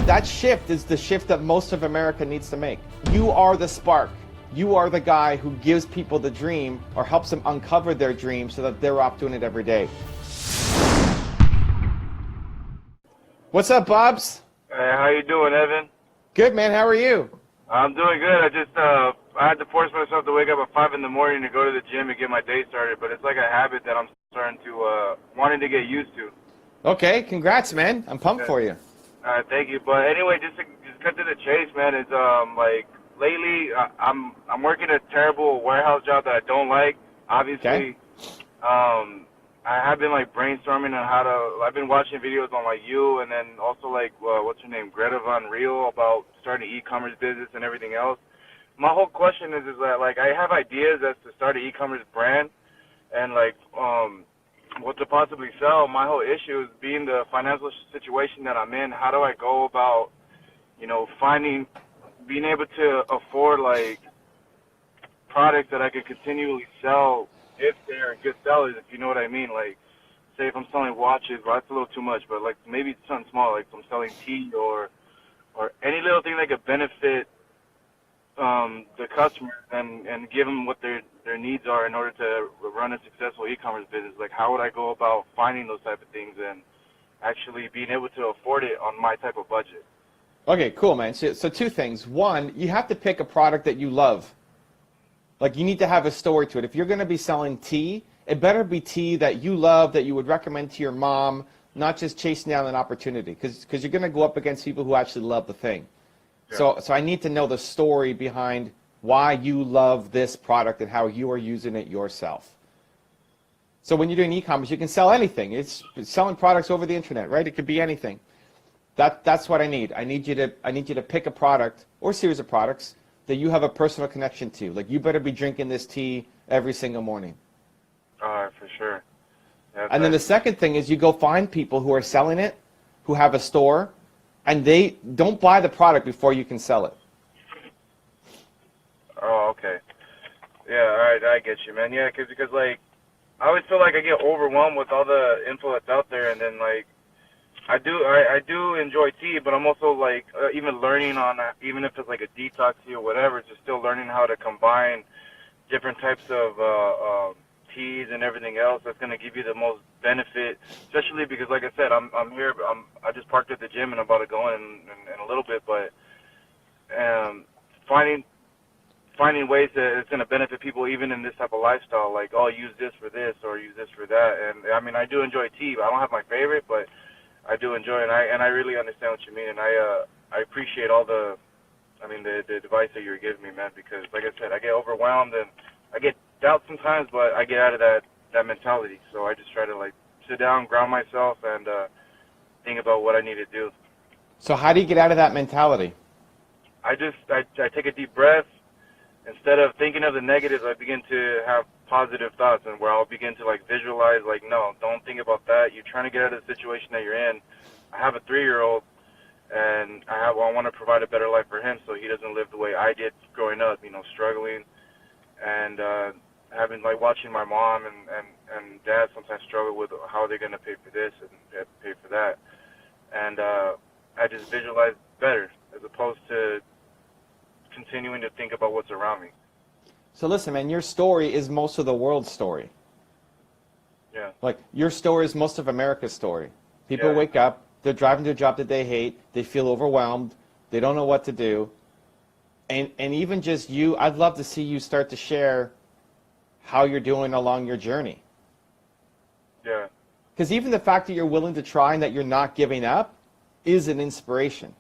That shift is the shift that most of America needs to make. You are the spark. You are the guy who gives people the dream or helps them uncover their dream so that they're off doing it every day. What's up, Bobs? Hey, how you doing, Evan? Good, man. How are you? I'm doing good. I had to force myself to wake up at 5 in the morning to go to the gym and get my day started, but it's like a habit that I'm starting to, wanting to get used to. Okay, congrats, man. I'm pumped for you. Thank you. But anyway, just cut to the chase, man. It's like lately I'm working a terrible warehouse job that I don't like. Obviously, I have been like brainstorming on how to. I've been watching videos on like you, and then also like what's her name, Greta Van Riel, about starting an e-commerce business and everything else. My whole question is that like I have ideas as to start an e-commerce brand, and like what to possibly sell. My whole issue is being the financial situation that I'm in. How do I go about, being able to afford like products that I could continually sell if they're good sellers, if you know what I mean. Like, say if I'm selling watches, well, that's a little too much, but like maybe something small, like if I'm selling tea or any little thing that could benefit the customer and give them what their needs are in order to run a successful e-commerce business. Like, how would I go about finding those type of things and actually being able to afford it on my type of budget? Okay, cool, man. So two things. One, you have to pick a product that you love. Like, you need to have a story to it. If you're going to be selling tea, it better be tea that you love, that you would recommend to your mom, not just chasing down an opportunity, because you're going to go up against people who actually love the thing. Yeah. So I need to know the story behind why you love this product and how you are using it yourself. So when you're doing e-commerce, you can sell anything. It's selling products over the internet, right? It could be anything. That's what I need. I need you to pick a product or series of products that you have a personal connection to. Like, you better be drinking this tea every single morning. For sure. Yeah, and then the second thing is you go find people who are selling it, who have a store, and they don't buy the product before you can sell it. Oh, okay. Yeah, all right, I get you, man. Yeah, because like, I always feel like I get overwhelmed with all the info that's out there, and then like, I do enjoy tea, but I'm also like even learning on even if it's like a detox tea or whatever, just still learning how to combine different types of teas and everything else that's going to give you the most benefit, especially because like I said, I just parked at the gym and I'm about to go in a little bit, but finding ways that it's going to benefit people even in this type of lifestyle, like, oh, use this for this or use this for that. And I mean, I do enjoy tea, but I don't have my favorite, but I do enjoy it, and I really understand what you mean, and I appreciate all the advice that you're giving me, man, because like I said, I get overwhelmed and I get doubt sometimes, but I get out of that mentality. So I just try to like sit down, ground myself, and think about what I need to do. So how do you get out of that mentality? I take a deep breath. Instead of thinking of the negatives, I begin to have positive thoughts, and where I'll begin to like visualize, like, no, don't think about that. You're trying to get out of the situation that you're in. I have a 3-year-old, and I want to provide a better life for him, so he doesn't live the way I did growing up, struggling, and having like watching my mom and dad sometimes struggle with how they're gonna pay for this and pay for that, and I just visualize better as opposed to continuing to think about what's around me. So listen, man, your story is most of the world's story. Yeah. Like, your story is most of America's story. People wake up, they're driving to a job that they hate, they feel overwhelmed, they don't know what to do. And even just you, I'd love to see you start to share how you're doing along your journey. Yeah. Because even the fact that you're willing to try and that you're not giving up is an inspiration.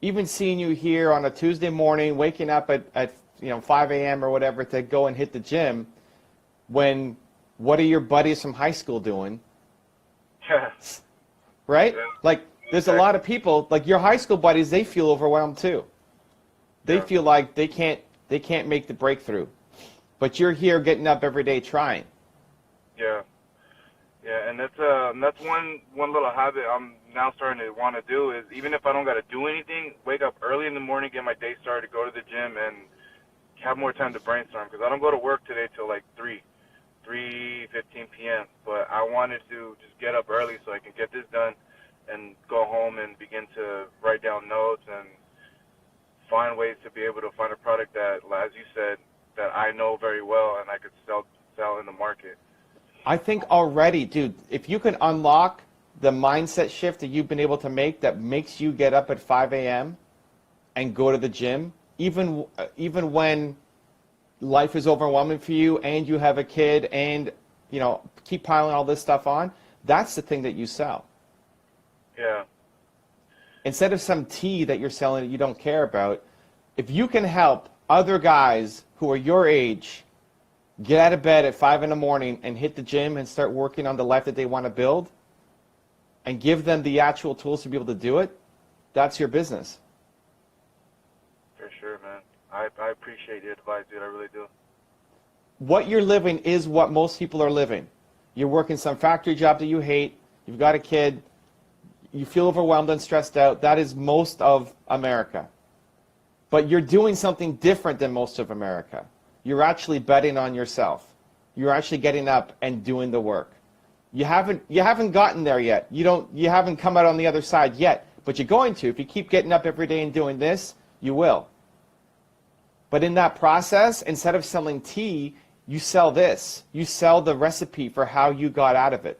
Even seeing you here on a Tuesday morning, waking up at 5 a.m. or whatever to go and hit the gym, when what are your buddies from high school doing? Yeah. Right? Yeah. Like, there's a lot of people, like your high school buddies, they feel overwhelmed too. They feel like they can't make the breakthrough. But you're here getting up every day trying. Yeah. Yeah, and that's one little habit I'm now starting to want to do is, even if I don't got to do anything, wake up early in the morning, get my day started, go to the gym, and have more time to brainstorm, because I don't go to work today till like 3:15 p.m. But I wanted to just get up early so I can get this done, and go home and begin to write down notes and find ways to be able to find a product that, as you said, that I know very well and I could sell in the market. I think already, dude, if you can unlock the mindset shift that you've been able to make that makes you get up at 5 a.m. and go to the gym, even when life is overwhelming for you and you have a kid and, you know, keep piling all this stuff on, that's the thing that you sell. Yeah. Instead of some tea that you're selling that you don't care about, if you can help other guys who are your age get out of bed at 5 in the morning and hit the gym and start working on the life that they want to build and give them the actual tools to be able to do it, that's your business. For sure, man. I appreciate the advice, dude. I really do. What you're living is what most people are living. You're working some factory job that you hate, you've got a kid, you feel overwhelmed and stressed out. That is most of America. But you're doing something different than most of America. You're actually betting on yourself. You're actually getting up and doing the work. You haven't gotten there yet. You haven't come out on the other side yet, but you're going to. If you keep getting up every day and doing this, you will. But in that process, instead of selling tea, you sell this. You sell the recipe for how you got out of it.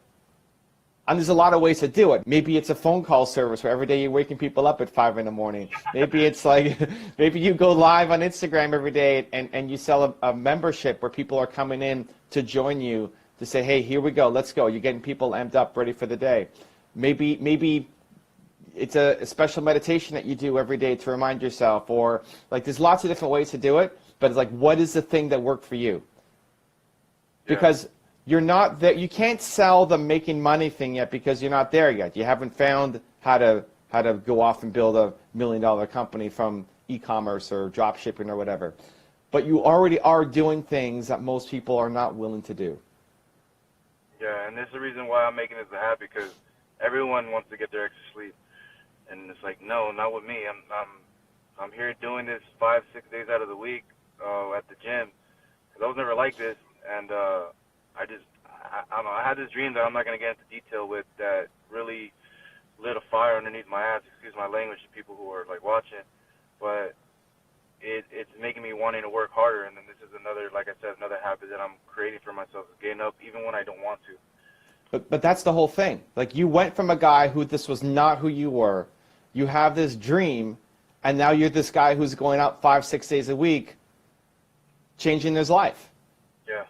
And there's a lot of ways to do it. Maybe it's a phone call service where every day you're waking people up at 5 in the morning. Maybe it's like, maybe you go live on Instagram every day and you sell a membership where people are coming in to join you to say, hey, here we go, let's go. You're getting people amped up, ready for the day. Maybe it's a special meditation that you do every day to remind yourself, or like there's lots of different ways to do it, but it's like, what is the thing that worked for you? Because you're not there. You can't sell the making money thing yet because you're not there yet. You haven't found how to go off and build $1 million company from e-commerce or drop shipping or whatever. But you already are doing things that most people are not willing to do. Yeah, and this is the reason why I'm making this a habit, because everyone wants to get their extra sleep, and it's like, no, not with me. I'm here doing this 5-6 days out of the week at the gym, because I was never like this, and I don't know. I had this dream that I'm not going to get into detail with that really lit a fire underneath my ass. Excuse my language to people who are like watching, but it's making me wanting to work harder. And then this is another, like I said, another habit that I'm creating for myself, is getting up even when I don't want to. But that's the whole thing. Like, you went from a guy who this was not who you were. You have this dream, and now you're this guy who's going out 5-6 days a week, changing his life. Yeah.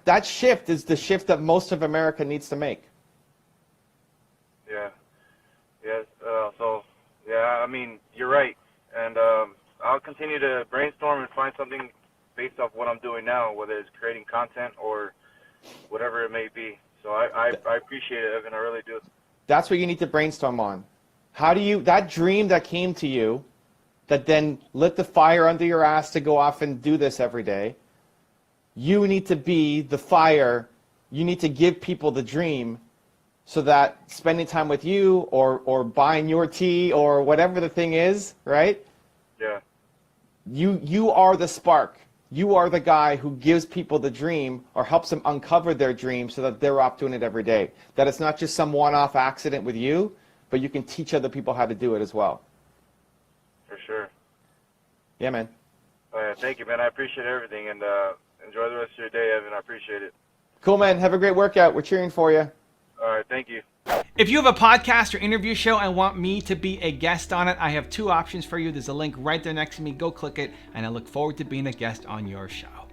That shift is the shift that most of America needs to make. Yeah. Yes. I mean, you're right. And I'll continue to brainstorm and find something based off what I'm doing now, whether it's creating content or whatever it may be. So I appreciate it, Evan. I really do. That's what you need to brainstorm on. How do you, that dream that came to you, that then lit the fire under your ass to go off and do this every day, you need to be the fire. You need to give people the dream so that spending time with you or buying your tea or whatever the thing is, right? Yeah. You are the spark. You are the guy who gives people the dream or helps them uncover their dream so that they're off doing it every day. That it's not just some one-off accident with you, but you can teach other people how to do it as well. For sure. Yeah, man. Thank you, man. I appreciate everything, and enjoy the rest of your day, Evan. I appreciate it. Cool, man. Have a great workout. We're cheering for you. All right. Thank you. If you have a podcast or interview show and want me to be a guest on it, I have two options for you. There's a link right there next to me. Go click it, and I look forward to being a guest on your show.